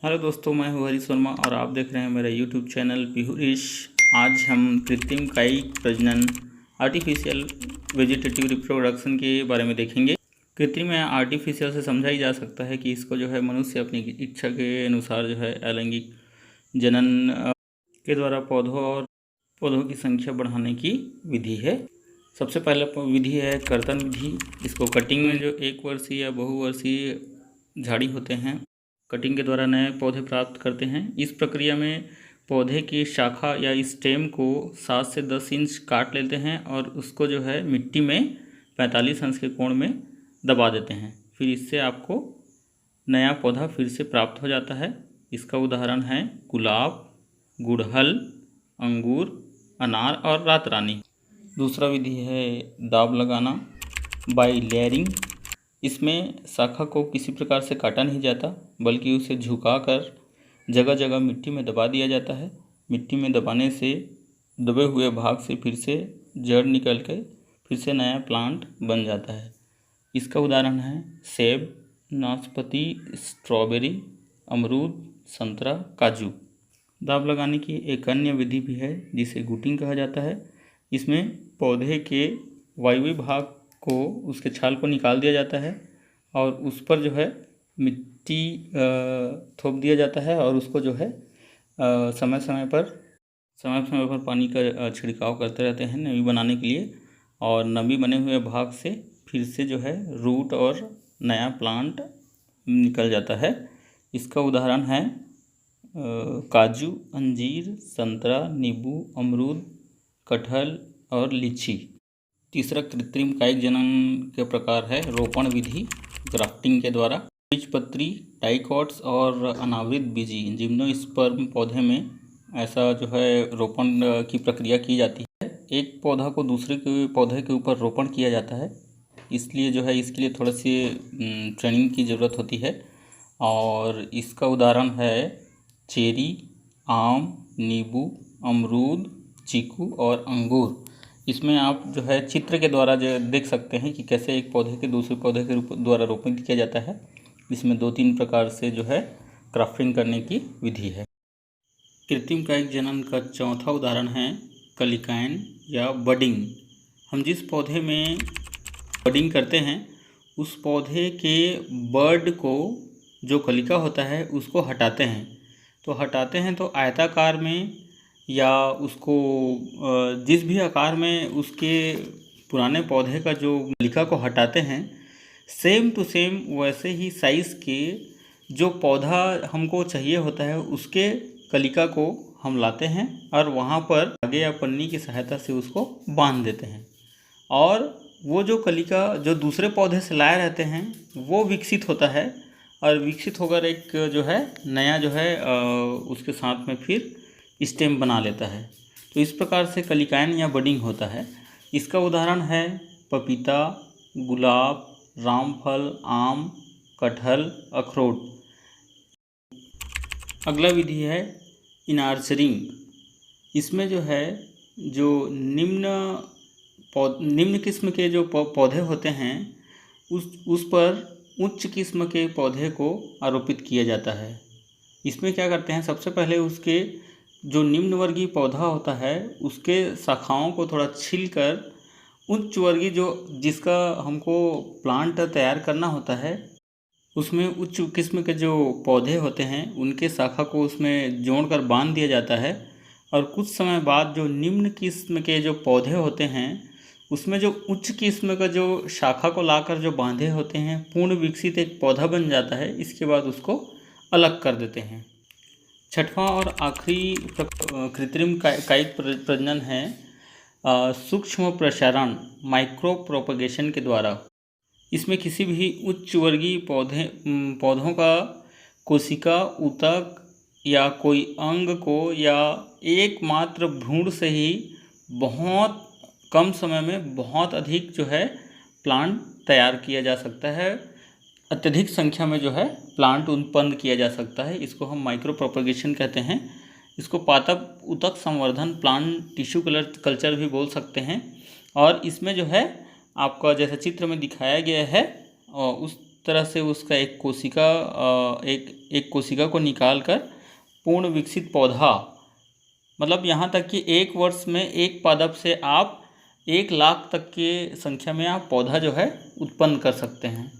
Hello दोस्तों, मैं हूँ हरीश वर्मा और आप देख रहे हैं मेरा यूट्यूब चैनल पिहुरिश। आज हम कृत्रिम कायिक प्रजनन आर्टिफिशियल वेजिटेटिव रिप्रोडक्शन के बारे में देखेंगे। कृत्रिम या आर्टिफिशियल से समझा ही जा सकता है कि इसको जो है मनुष्य अपनी इच्छा के अनुसार जो है अलैंगिक जनन के द्वारा पौधों की संख्या बढ़ाने की विधि है। सबसे पहला विधि है कर्तन विधि। इसको कटिंग में जो एक वर्षीय या बहुवर्षीय झाड़ी होते हैं, कटिंग के द्वारा नए पौधे प्राप्त करते हैं। इस प्रक्रिया में पौधे की शाखा या स्टेम को 7 से 10 इंच काट लेते हैं और उसको जो है मिट्टी में 45 अंश के कोण में दबा देते हैं। फिर इससे आपको नया पौधा फिर से प्राप्त हो जाता है। इसका उदाहरण है गुलाब, गुड़हल, अंगूर, अनार और रात रानी। दूसरा विधि है दाब लगाना बाई लेयरिंग। इसमें शाखा को किसी प्रकार से काटा नहीं जाता, बल्कि उसे झुकाकर जगह जगह मिट्टी में दबा दिया जाता है। मिट्टी में दबाने से दबे हुए भाग से फिर से जड़ निकल के फिर से नया प्लांट बन जाता है। इसका उदाहरण है सेब, नाशपाती, स्ट्रॉबेरी, अमरूद, संतरा, काजू। दाब लगाने की एक अन्य विधि भी है जिसे गुटिंग कहा जाता है। इसमें पौधे के वायवीय भाग को, उसके छाल को निकाल दिया जाता है और उस पर जो है मिट्टी थोप दिया जाता है और उसको जो है समय समय पर पानी का छिड़काव करते रहते हैं नमी बनाने के लिए। और नमी बने हुए भाग से फिर से जो है रूट और नया प्लांट निकल जाता है। इसका उदाहरण है काजू, अंजीर, संतरा, नींबू, अमरूद, कटहल और लीची। तीसरा कृत्रिम कायिक जनन के प्रकार है रोपण विधि ग्राफ्टिंग के द्वारा। बीजपत्री, डाइकॉट्स और अनावृत बीजी जिम्नोस्पर्म पौधे में ऐसा जो है रोपण की प्रक्रिया की जाती है। एक पौधा को दूसरे के पौधे के ऊपर रोपण किया जाता है, इसलिए जो है इसके लिए थोड़ी सी ट्रेनिंग की ज़रूरत होती है। और इसका उदाहरण है चेरी, आम, नींबू, अमरूद, चीकू और अंगूर। इसमें आप जो है चित्र के द्वारा जो देख सकते हैं कि कैसे एक पौधे के दूसरे पौधे के द्वारा रोपण किया जाता है। इसमें 2-3 प्रकार से जो है क्राफ्टिंग करने की विधि है। कृत्रिम कायिक जनन का चौथा उदाहरण है कलिकायन या बडिंग। हम जिस पौधे में बडिंग करते हैं उस पौधे के बर्ड को, जो कलिका होता है, उसको हटाते हैं। तो हटाते हैं तो आयताकार में या उसको जिस भी आकार में उसके पुराने पौधे का जो कलिका को हटाते हैं, सेम टू सेम वैसे ही साइज़ के जो पौधा हमको चाहिए होता है उसके कलिका को हम लाते हैं और वहाँ पर धागे या पन्नी की सहायता से उसको बांध देते हैं। और वो जो कलिका जो दूसरे पौधे से लाए रहते हैं वो विकसित होता है और विकसित होकर एक जो है नया जो है उसके साथ में फिर स्टेम बना लेता है। तो इस प्रकार से कलिकायन या बडिंग होता है। इसका उदाहरण है पपीता, गुलाब, रामफल, आम, कटहल, अखरोट। अगला विधि है इनार्चरिंग। इसमें जो है जो निम्न किस्म के जो पौधे होते हैं उस पर उच्च किस्म के पौधे को आरोपित किया जाता है। इसमें क्या करते हैं, सबसे पहले उसके जो निम्न वर्गीय पौधा होता है उसके शाखाओं को थोड़ा छीलकर उच्च वर्गीय जो जिसका हमको प्लांट तैयार करना होता है उसमें उच्च किस्म के जो पौधे होते हैं उनके शाखा को उसमें जोड़कर बांध दिया जाता है। और कुछ समय बाद जो निम्न किस्म के जो पौधे होते हैं उसमें जो उच्च किस्म का जो शाखा को लाकर जो बांधे होते हैं पूर्ण विकसित एक पौधा बन जाता है। इसके बाद उसको अलग कर देते हैं। छठवां और आखिरी कृत्रिम कायिक प्रजनन है सूक्ष्म प्रसारण माइक्रो प्रोपगेशन के द्वारा। इसमें किसी भी उच्च वर्गीय पौधों का कोशिका ऊतक या कोई अंग को या एकमात्र भ्रूण से ही बहुत कम समय में बहुत अधिक जो है प्लांट तैयार किया जा सकता है। अत्यधिक संख्या में जो है प्लांट उत्पन्न किया जा सकता है। इसको हम माइक्रो प्रोपगेशन कहते हैं। इसको पादप ऊतक संवर्धन प्लांट टिश्यू कल्चर भी बोल सकते हैं। और इसमें जो है आपका जैसा चित्र में दिखाया गया है उस तरह से उसका एक कोशिका को निकाल कर पूर्ण विकसित पौधा, मतलब यहाँ तक कि 1 वर्ष में एक पादप से आप 1 लाख तक के संख्या में आप पौधा जो है उत्पन्न कर सकते हैं।